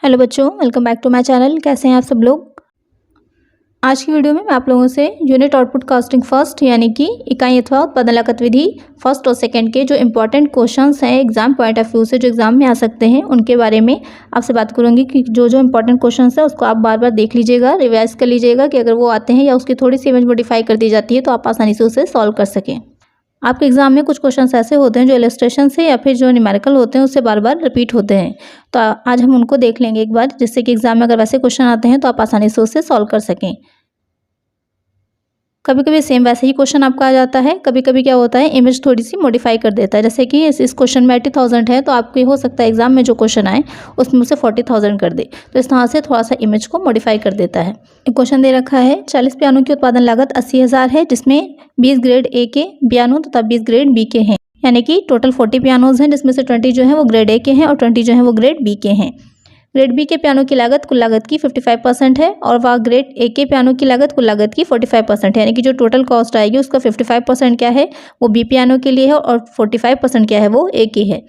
Hello बच्चों, welcome back to my channel. कैसे हैं आप सब लोग। आज की वीडियो में मैं आप लोगों से यूनिट आउटपुट कास्टिंग फर्स्ट यानी कि इकाई अथवा उत्पादन लागत विधि फर्स्ट और सेकंड के जो इंपॉर्टेंट क्वेश्चंस हैं एग्जाम पॉइंट ऑफ व्यू से जो एग्जाम में आ सकते हैं उनके बारे में आपसे बात करूंगी कि जो जो इंपॉर्टेंट क्वेश्चंस है उसको आप बार बार देख लीजिएगा, रिवाइज कर लीजिएगा कि अगर वो आते हैं या उसकी थोड़ी सी इमेज मॉडिफाई कर दी जाती है तो आप आसानी से उसे सॉल्व कर सकें। आपके एग्जाम में कुछ क्वेश्चंस ऐसे होते हैं जो इलस्ट्रेशन से या फिर जो न्यूमेरिकल होते हैं उससे बार बार रिपीट होते हैं, तो आज हम उनको देख लेंगे एक बार, जिससे कि एग्जाम में अगर वैसे क्वेश्चन आते हैं तो आप आसानी से उसे सॉल्व कर सकें। कभी कभी सेम वैसे ही क्वेश्चन आपका आ जाता है, कभी कभी क्या होता है इमेज थोड़ी सी मॉडिफाई कर देता है। जैसे कि इस क्वेश्चन में 80,000 है तो आपको हो सकता है एग्जाम में जो क्वेश्चन आए उसमें उसे 40,000 कर दे, तो इस तरह से थोड़ा सा इमेज को मॉडिफाई कर देता है। एक क्वेश्चन दे रखा है 40 पियानो की उत्पादन लागत 80,000 है, जिसमें 20 ग्रेड ए के पियानो तथा 20 ग्रेड बी के हैं, यानी कि टोटल 40 पियानोज हैं, जिसमें से 20 जो है वो ग्रेड ए के हैं और 20 जो है वो ग्रेड बी के हैं। ग्रेड बी के पियानो की लागत कुल लागत की 55% है और वह ग्रेड ए के पियानो की लागत कुल लागत की 45% है, यानी कि जो टोटल कॉस्ट आएगी उसका 55% क्या है वो बी पियानो के लिए है और 45% क्या है वो ए की है।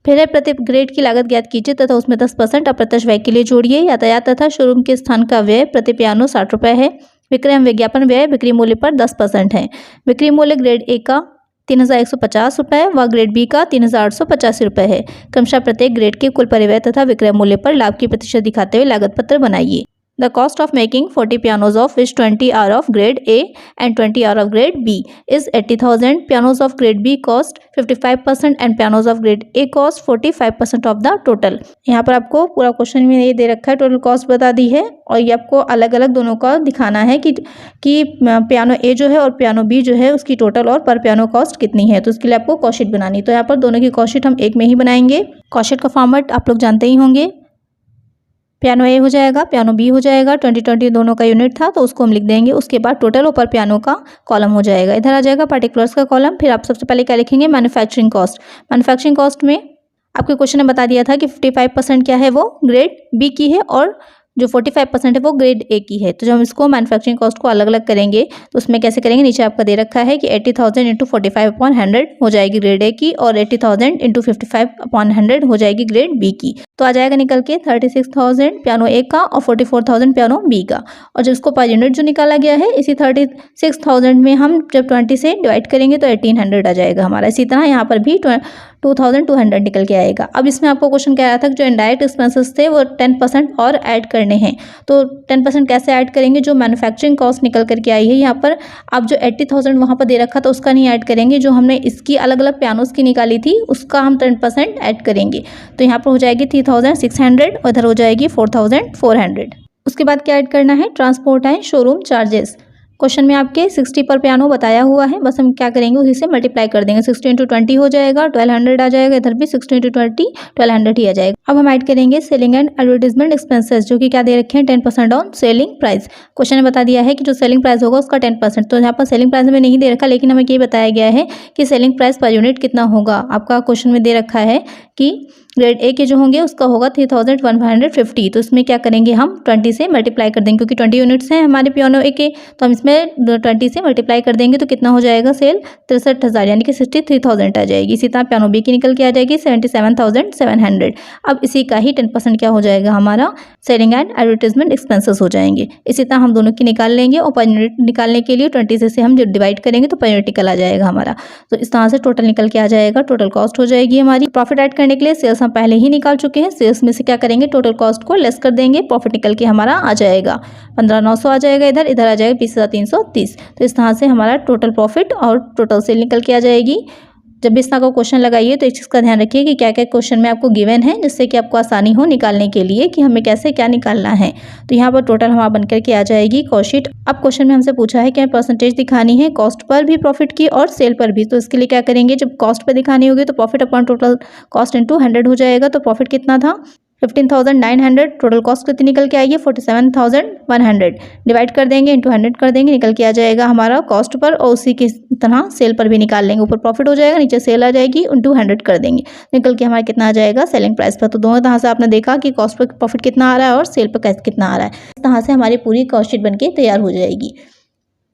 फिर है प्रति ग्रेड की लागत ज्ञात कीजिए तथा उसमें 10% अप्रत्यक्ष व्यय के लिए जोड़िए। यातायात तथा शोरूम के स्थान का व्यय प्रति पियानो 60 रुपये है। विक्रय एवं विज्ञापन व्यय बिक्री मूल्य पर 10% है। बिक्री मूल्य ग्रेड ए का 3,150 रुपये व ग्रेड बी का 3,885 रुपये है। क्रमशः प्रत्येक ग्रेड के कुल परिव्यय तथा विक्रय मूल्य पर लाभ की प्रतिशत दिखाते हुए लागत पत्र बनाइए। The cost of making 40 pianos of which 20 are of grade A and 20 are of grade B is 80,000. Pianos of grade B cost 55% and pianos of grade A cost 45% of the total. यहाँ पर आपको पूरा question में ये दे रखा है, total cost बता दी है और ये आपको अलग अलग दोनों का दिखाना है कि पियानो ए जो है और पियानो बी जो है उसकी टोटल और पर पियानो कॉस्ट कितनी है। तो इसके लिए आपको कॉस्ट शीट बनानी, तो यहाँ पर दोनों की कॉस्ट शीट हम एक में ही बनाएंगे। कॉस्ट शीट का फॉर्मेट आप लोग जानते ही होंगे, पियानो ए हो जाएगा, पियानो बी हो जाएगा, 2020 दोनों का यूनिट था तो उसको हम लिख देंगे। उसके बाद टोटल ऊपर पियानो का कॉलम हो जाएगा, इधर आ जाएगा पार्टिकुलर्स का कॉलम। फिर आप सबसे पहले क्या लिखेंगे मैन्युफैक्चरिंग कॉस्ट। मैन्युफैक्चरिंग कॉस्ट में आपके क्वेश्चन ने बता दिया था कि 55% क्या है वो ग्रेड बी की है और जो 45% है वो ग्रेड ए की है। तो जब हम इसको मैन्युफैक्चरिंग कॉस्ट को अलग अलग करेंगे तो उसमें कैसे करेंगे, नीचे आपका दे रखा है कि 80,000 इंटू 45/100 हो जाएगी ग्रेड ए की और 80,000 इंटू 55/100 हो जाएगी ग्रेड बी की। तो आ जाएगा निकल के 36,000 पियानो ए का और 44,000 पियानो बी का। और जो इसको पर यूनिट जो निकाला गया है इसी 36,000 में हम जब 20 से डिवाइड करेंगे तो 1800 आ जाएगा हमारा। इसी तरह यहाँ पर भी 2200 निकल के आएगा। अब इसमें आपको क्वेश्चन क्या आया था कि जो इनडायरेक्ट एक्सपेंसेस थे वो 10% और ऐड करने हैं, तो 10% कैसे ऐड करेंगे, जो मैन्युफैक्चरिंग कॉस्ट निकल करके आई है यहाँ पर आप जो 80,000 वहाँ पर दे रखा था उसका नहीं ऐड करेंगे, जो हमने इसकी अलग अलग पियानोस की निकाली थी उसका हम 10% ऐड करेंगे। तो यहाँ पर हो जाएगी 3,600 और इधर हो जाएगी 4,400। उसके बाद क्या ऐड करना है, transport and showroom charges. Question में आपके 60 पर पियानो बताया हुआ है, बस हम क्या करेंगे उसी से मल्टीप्लाई कर देंगे। 60 इंटू 20 हो जाएगा 1200 आ जाएगा, इधर भी 60 इंटू 20 1200 ही आ जाएगा। अब हम ऐड करेंगे सेलिंग एंड एडवर्टीजमेंट एक्सपेंसेस, जो कि क्या दे रखे हैं 10% ऑन सेलिंग प्राइस। क्वेश्चन ने बता दिया है कि जो सेलिंग प्राइस होगा उसका 10%, तो यहाँ पर सेलिंग प्राइस हमें नहीं दे रखा लेकिन हमें ये बताया गया है कि सेलिंग प्राइस पर यूनिट कितना होगा। आपका क्वेश्चन में दे रखा है कि ग्रेड ए के जो होंगे उसका होगा 3,150। तो इसमें क्या करेंगे हम 20 से मल्टीप्लाई कर देंगे, क्योंकि 20 यूनिट्स हैं हमारे पियानो ए के, तो हम इसमें 20 से मल्टीप्लाई कर देंगे तो कितना हो जाएगा सेल 63,000 यानी कि 63,000 आ जाएगी। इसी तरह पियानो बी की निकल के आ जाएगी 77,700। अब इसी का ही 10% क्या हो जाएगा हमारा सेलिंग एंड एडवर्टीजमेंट एक्सपेंसेस हो जाएंगे। इसी तरह हम दोनों की निकाल लेंगे और पर यूनिट निकालने के लिए 20 से हम जब डिवाइड करेंगे तो पर यूनिट निकल आ जाएगा हमारा। तो इस तरह से टोटल निकल के आ जाएगा, टोटल कॉस्ट हो जाएगी हमारी। प्रॉफिट ऐड करने के लिए सेल्स हम पहले ही निकाल चुके हैं, सेल्स में से क्या करेंगे टोटल कॉस्ट को लेस कर देंगे, प्रॉफिट निकल के हमारा आ जाएगा 15,900 आ जाएगा, इधर आ जाएगा 20,330। तो इस तरह से हमारा टोटल प्रॉफिट और टोटल सेल निकल के आ जाएगी। जब भी इस तरह का क्वेश्चन लगाइए तो एक चीज़ का ध्यान रखिए कि क्या क्या क्वेश्चन में आपको गिवन है, जिससे कि आपको आसानी हो निकालने के लिए कि हमें कैसे क्या निकालना है। तो यहाँ पर टोटल हमारा बन करके आ जाएगी कॉस्ट शीट। अब क्वेश्चन में हमसे पूछा है कि हमें परसेंटेज दिखानी है कॉस्ट पर भी प्रॉफिट की और सेल पर भी। तो इसके लिए क्या करेंगे, जब कॉस्ट पर दिखानी होगी तो profit upon total cost into 100 हो जाएगा। तो प्रॉफिट कितना था 15,900, टोटल कॉस्ट कितनी निकल के आएगी 47,100। डिवाइड कर देंगे इंटू 100 कर देंगे, निकल के आ जाएगा हमारा कॉस्ट पर और उसी की तरह सेल पर भी निकाल लेंगे। ऊपर प्रॉफिट हो जाएगा, नीचे सेल आ जाएगी, इंटू 100 कर देंगे, निकल के हमारा कितना आ जाएगा सेलिंग प्राइस पर। तो दोनों तरह से आपने देखा कि कॉस्ट पर प्रॉफिट कितना आ रहा है और सेल पर कितना आ रहा है। इस तरह से हमारी पूरी कॉस्ट शीट बनके तैयार हो जाएगी।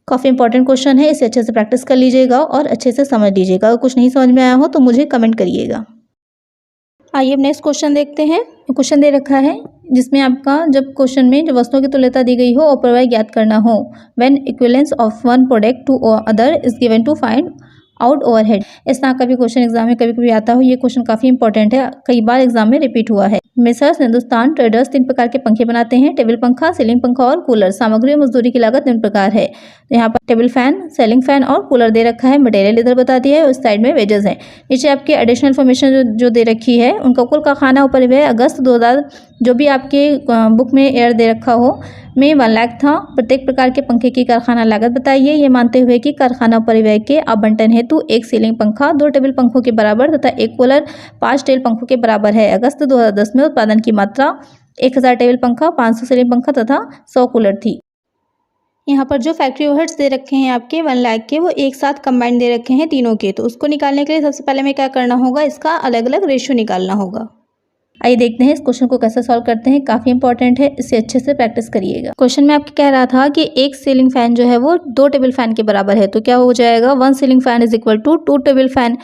काफ़ी इंपॉर्टेंट क्वेश्चन है, इसे अच्छे से प्रैक्टिस कर लीजिएगा और अच्छे से समझ लीजिएगा। अगर कुछ नहीं समझ में आया हो तो मुझे कमेंट करिएगा। आइए अब नेक्स्ट क्वेश्चन देखते हैं। क्वेश्चन दे रखा है जिसमें आपका जब क्वेश्चन में जो वस्तुओं की तुल्यता दी गई हो और प्रवाह ज्ञात करना हो, when equivalence of one product to other is given to find out overhead. इस तरह का भी क्वेश्चन एग्जाम में कभी कभी आता हो। ये क्वेश्चन काफ़ी इंपॉर्टेंट है, कई बार एग्जाम में रिपीट हुआ है। मेसर्स हिंदुस्तान ट्रेडर्स 3 प्रकार के पंखे बनाते हैं, टेबल पंखा, सीलिंग पंखा और कूलर। सामग्री और मजदूरी की लागत निम्न प्रकार है। तो यहाँ पर टेबल फैन, सीलिंग फैन और कूलर दे रखा है। मटेरियल इधर बता दिया है, उस साइड में वेजेस है। नीचे आपकी एडिशनल इन्फॉर्मेशन जो दे रखी है, उनका कुल कारखाना और परिव्यय अगस्त 2000 जो भी आपके बुक में एयर दे रखा हो में 1 लाख था। प्रत्येक प्रकार के पंखे की कारखाना लागत बताइए, ये मानते हुए कि कारखाना परिव्यय के आवंटन हेतु 1 सीलिंग पंखा 2 टेबल पंखों के बराबर तथा 1 कूलर 5 टेबल पंखों के बराबर है। अगस्त 2010 में उत्पादन की मात्रा 1000 टेबल पंखा, 500 सीलिंग पंखा तथा 100 कूलर थी। यहाँ पर जो फैक्ट्री ओवरहेड्स दे रखे हैं आपके 1 लाख के, वो एक साथ कंबाइंड दे रखे हैं तीनों के। तो उसको निकालने के लिए सबसे पहले हमें क्या करना होगा, इसका अलग अलग रेशियो निकालना होगा। आइए देखते हैं इस क्वेश्चन को कैसे सॉल्व करते हैं। काफ़ी इंपॉर्टेंट है, इसे अच्छे से प्रैक्टिस करिएगा। क्वेश्चन में आपके कह रहा था कि 1 सीलिंग फैन जो है वो 2 टेबल फैन के बराबर है। तो क्या हो जाएगा, 1 ceiling fan is equal to 2 table fan.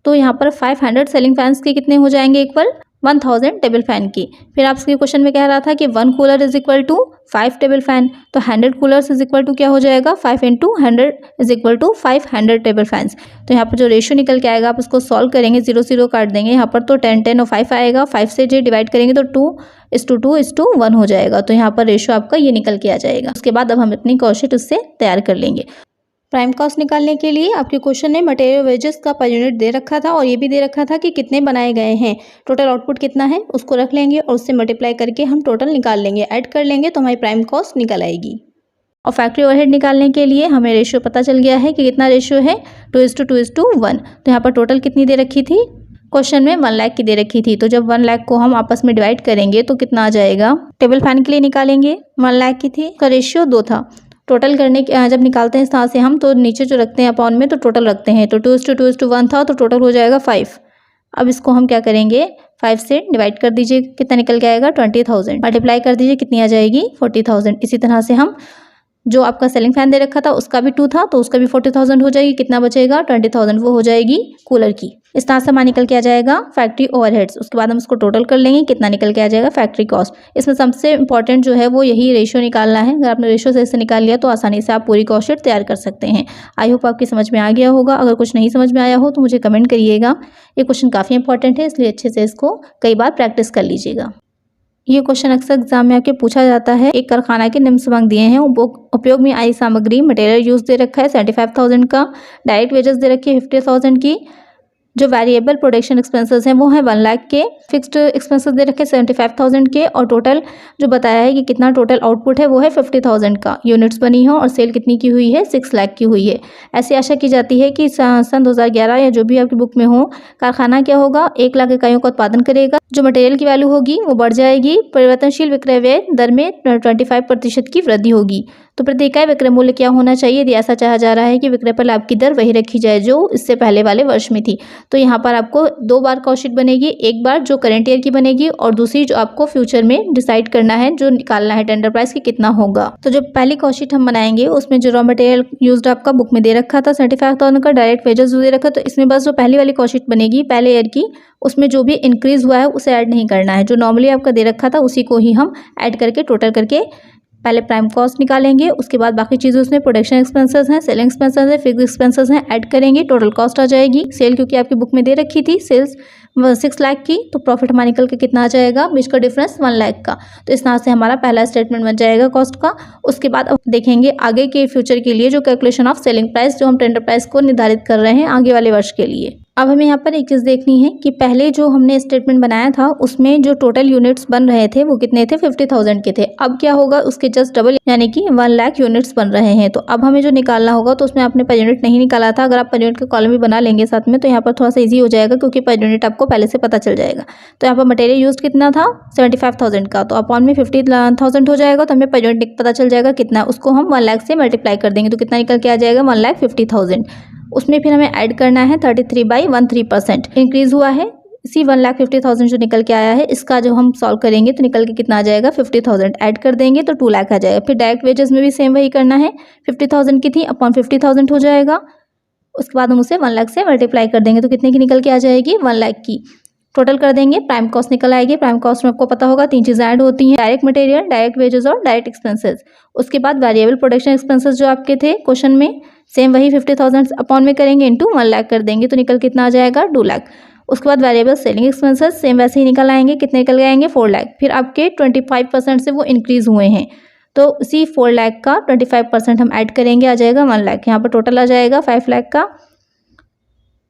तो यहाँ पर 500 सीलिंग फैंस के कितने हो जाएंगे, इक्वल 1000 टेबल फैन की। फिर आपके क्वेश्चन में कह रहा था कि 1 cooler is equal to 5 table fan. तो 100 कूलर्स इज इक्वल टू क्या हो जाएगा, 5 into 100 is equal to 500 table fans. तो यहाँ पर जो रेशियो निकल के आएगा आप उसको सॉल्व करेंगे, 0 0 काट देंगे यहाँ पर। तो 10 10 और 5 आएगा, 5 से जो डिवाइड करेंगे तो 2:2:1 हो जाएगा। तो यहाँ पर रेशियो आपका ये निकल के आ जाएगा। उसके बाद अब हम अपनी कॉस्ट उससे तैयार कर लेंगे। प्राइम कॉस्ट निकालने के लिए आपके क्वेश्चन ने मटेरियल वेजेस का पर यूनिट दे रखा था और ये भी दे रखा था कि कितने बनाए गए हैं, टोटल आउटपुट कितना है उसको रख लेंगे और उससे मल्टीप्लाई करके हम टोटल निकाल लेंगे, ऐड कर लेंगे तो हमारी प्राइम कॉस्ट निकल आएगी। और फैक्ट्री ओवरहेड निकालने के लिए हमें रेशियो पता चल गया है कि कितना रेशियो है, 2:2:1। तो यहाँ पर टोटल कितनी दे रखी थी, क्वेश्चन में 1 लाख की दे रखी थी। तो जब 1 लाख को हम आपस में डिवाइड करेंगे तो कितना आ जाएगा, टेबल फैन के लिए निकालेंगे 1 लाख की थी, का रेशियो 2 था। टोटल करने के जब निकालते हैं इस तरह से हम, तो नीचे जो रखते हैं अपॉन में तो टोटल रखते हैं। तो 2:2:1 था तो टोटल हो जाएगा 5। अब इसको हम क्या करेंगे, 5 से डिवाइड कर दीजिए, कितना निकल के आएगा 20,000। मल्टीप्लाई कर दीजिए, कितनी आ जाएगी 40,000। इसी तरह से हम जो आपका सेलिंग फैन दे रखा था उसका भी 2 था तो उसका भी 40,000 हो जाएगी। कितना बचेगा 20,000, वो हो जाएगी कूलर की। इस तरह से हमारा निकल के आ जाएगा फैक्ट्री ओवरहेड्स। उसके बाद हम उसको टोटल कर लेंगे, कितना निकल के आ जाएगा फैक्ट्री कॉस्ट। इसमें सबसे इंपॉर्टेंट जो है वो यही रेशियो निकालना है। अगर आपने रेशियो से निकाल लिया तो आसानी से आप पूरी कॉस्ट शीट तैयार कर सकते हैं। आई होप आपकी समझ में आ गया होगा। अगर कुछ नहीं समझ में आया हो तो मुझे कमेंट करिएगा। ये क्वेश्चन काफ़ी इंपॉर्टेंट है, इसलिए अच्छे से इसको कई बार प्रैक्टिस कर लीजिएगा। ये क्वेश्चन अक्सर एग्जाम में आपके पूछा जाता है। एक कारखाना के निम्न संबंध दिए हैं, उपयोग में आई सामग्री मटेरियल यूज दे रखा है 75,000 का, डायरेक्ट वेजेस दे रखी है 50,000 की, जो वेरिएबल प्रोडक्शन एक्सपेंसेस हैं वो हैं 1 लाख के, फिक्स्ड एक्सपेंसेस दे रखे 75,000 के, और टोटल जो बताया है कि कितना टोटल आउटपुट है वो है 50,000 का। यूनिट्स बनी हो और सेल कितनी की हुई है, 6 लाख की हुई है। ऐसी आशा की जाती है कि सन 2011 या जो भी आपकी बुक में हो, कारखाना क्या होगा 1 लाख इकाइयों का उत्पादन करेगा। जो मटेरियल की वैल्यू होगी वो बढ़ जाएगी, परिवर्तनशील विक्रय व्यय दर में 25% की वृद्धि होगी। तो प्रति इकाई विक्रय मूल्य क्या होना चाहिए, यदि ऐसा चाहा जा रहा है कि विक्रय पर लाभ की दर वही रखी जाए जो इससे पहले वाले वर्ष में थी। तो यहाँ पर आपको 2 बार कॉस्ट शीट बनेगी, एक बार जो करंट ईयर की बनेगी और दूसरी जो आपको फ्यूचर में डिसाइड करना है, जो निकालना है टेंडर प्राइस की कितना होगा। तो जो पहली कॉस्ट शीट हम बनाएंगे उसमें जो रॉ मटेरियल यूज्ड आपका बुक में दे रखा था 75,000 का, डायरेक्ट वेजेस दे रखा, तो इसमें बस जो पहली वाली कॉस्ट शीट बनेगी पहले ईयर की, उसमें जो भी इंक्रीज हुआ है उसे ऐड नहीं करना है। जो नॉर्मली आपका दे रखा था उसी को ही हम ऐड करके टोटल करके पहले प्राइम कॉस्ट निकालेंगे। उसके बाद बाकी चीज़ें उसमें प्रोडक्शन एक्सपेंसेस हैं, सेलिंग एक्सपेंसेस हैं, फिक्स एक्सपेंसेस हैं, ऐड करेंगे, टोटल कॉस्ट आ जाएगी। सेल क्योंकि आपकी बुक में दे रखी थी सेल्स 6 लाख की, तो प्रॉफिट हमारा निकल के कितना आ जाएगा, बीच का डिफरेंस 1 लाख का। तो इस तरह से हमारा पहला स्टेटमेंट बन जाएगा कॉस्ट का। उसके बाद अब देखेंगे आगे के फ्यूचर के लिए जो कैलकुलेशन ऑफ सेलिंग प्राइस, जो हम टेंडर प्राइस को निर्धारित कर रहे हैं आगे वाले वर्ष के लिए। अब हमें यहाँ पर एक चीज़ देखनी है कि पहले जो हमने स्टेटमेंट बनाया था उसमें जो टोटल यूनिट्स बन रहे थे वो कितने थे, 50,000 के थे। अब क्या होगा, उसके जस्ट डबल यानी कि 1 लाख यूनिट्स बन रहे हैं। तो अब हमें जो निकालना होगा, तो उसमें आपने पर यूनिट नहीं निकाला था, अगर आप पर यूनिट का कॉलम भी बना लेंगे साथ में तो यहाँ पर थोड़ा सा ईजी हो जाएगा, क्योंकि पर यूनिट आपको पहले से पता चल जाएगा। तो यहाँ पर मटेरियल यूज कितना था 75,000 का, तो अपॉन में 50,000 हो जाएगा, तो हमें पर यूनिट पता चल जाएगा कितना, उसको हम 1 लाख से मल्टीप्लाई कर देंगे तो कितना निकल के आ जाएगा 1,50,000। उसमें फिर हमें ऐड करना है 33/13% इंक्रीज हुआ है। इसी 1,50,000 जो निकल के आया है इसका जो हम सॉल्व करेंगे तो निकल के कितना आ जाएगा 50,000, ऐड कर देंगे तो 2 लाख आ जाएगा। फिर डायरेक्ट वेजेस में भी सेम वही करना है, 50,000 की थी अपॉन 50,000 हो जाएगा। उसके बाद हम उसे 1 लाख से मल्टीप्लाई कर देंगे तो कितने की निकल के आ जाएगी 1 लाख की। टोटल कर देंगे, प्राइम कॉस्ट निकल आएगी। प्राइम कॉस्ट में आपको पता होगा 3 चीज़ें ऐड होती हैं, डायरेक्ट मटेरियल, डायरेक्ट वेजेस और डायरेक्ट एक्सपेंसेस। उसके बाद वेरिएबल प्रोडक्शन एक्सपेंसेस जो आपके थे क्वेश्चन में, सेम वही 50,000 अपॉन में करेंगे, इंटू 1 लाख कर देंगे तो निकल कितना आ जाएगा 2 लाख। उसके बाद वेरिएबल सेलिंग एक्सपेंसेस सेम वैसे ही निकल आएंगे, कितने निकल के आएंगे 4 लाख। फिर आपके 25% से वो इंक्रीज़ हुए हैं तो उसी 4 लाख का 25% हम ऐड करेंगे, आ जाएगा 1 लाख। यहाँ पर टोटल आ जाएगा 5 लाख का।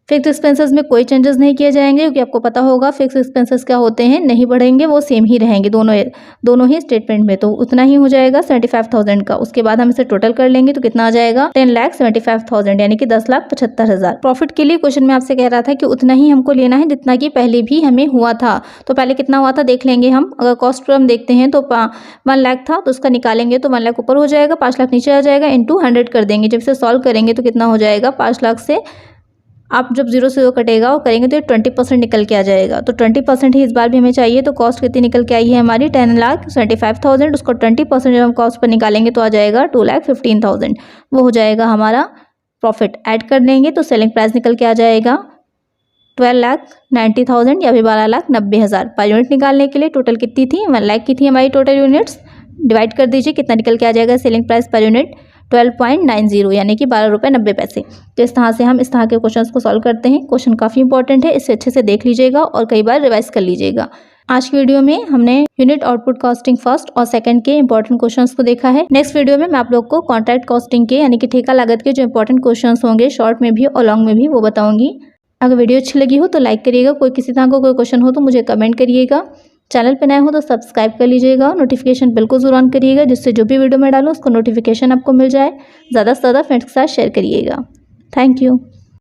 फिक्स एक्सपेंसेस में कोई चेंजेस नहीं किए जाएंगे क्योंकि आपको पता होगा फिक्स एक्सपेंसेस क्या होते हैं, नहीं बढ़ेंगे, वो सेम ही रहेंगे दोनों ही स्टेटमेंट में, तो उतना ही हो जाएगा 75,000 का। उसके बाद हम इसे टोटल कर लेंगे तो कितना आ जाएगा 10,75,000 यानी कि 10,75,000। प्रॉफिट के लिए क्वेश्चन में आपसे कह रहा था कि उतना ही हमको लेना है जितना कि पहले भी हमें हुआ था। तो पहले कितना हुआ था देख लेंगे हम। अगर कॉस्ट पर हम देखते हैं तो 1 लाख था, तो उसका निकालेंगे तो 1 लाख ऊपर हो जाएगा, 5 लाख नीचे आ जाएगा, इंटू 100 कर देंगे। जब इसे सॉल्व करेंगे तो कितना हो जाएगा 5 लाख से आप जब 0 से 0 कटेगा और करेंगे तो 20% निकल के आ जाएगा। तो 20% ही इस बार भी हमें चाहिए। तो कॉस्ट कितनी निकल के आई है हमारी 10,75,000। उसको 20% जब हम कॉस्ट पर निकालेंगे तो आ जाएगा 2,15,000। वो हो जाएगा हमारा प्रॉफिट। ऐड कर देंगे तो सेलिंग प्राइस निकल के आ जाएगा 12,90,000 या फिर 12,90,000। पर यूनिट निकालने के लिए टोटल कितनी थी 1 लाख की थी हमारी टोटल यूनिट्स। डिवाइड कर दीजिए कितना निकल के आ जाएगा सेलिंग प्राइस पर यूनिट 12.90 यानी कि 12 रुपये 90 पैसे। तो इस तरह से हम इस तरह के क्वेश्चंस को सॉल्व करते हैं। क्वेश्चन काफ़ी इंपॉर्टेंट है, इसे अच्छे से देख लीजिएगा और कई बार रिवाइज कर लीजिएगा। आज की वीडियो में हमने यूनिट आउटपुट कॉस्टिंग फर्स्ट और सेकंड के इंपॉर्टेंट क्वेश्चंस को देखा है। नेक्स्ट वीडियो में मैं आप लोग को कॉन्ट्रैक्ट कॉस्टिंग के यानी कि ठेका लागत के जो इंपॉर्टेंट क्वेश्चंस होंगे शॉर्ट में भी और लॉन्ग में भी वो बताऊंगी। अगर वीडियो अच्छी लगी हो तो लाइक करिएगा, कोई किसी तरह का कोई क्वेश्चन हो तो मुझे कमेंट करिएगा, चैनल पे नए हो तो सब्सक्राइब कर लीजिएगा, नोटिफिकेशन बिल्कुल जरूर ऑन करिएगा जिससे जो भी वीडियो मैं डालूँ उसको नोटिफिकेशन आपको मिल जाए। ज़्यादा से ज़्यादा फ्रेंड्स के साथ शेयर करिएगा। Thank you.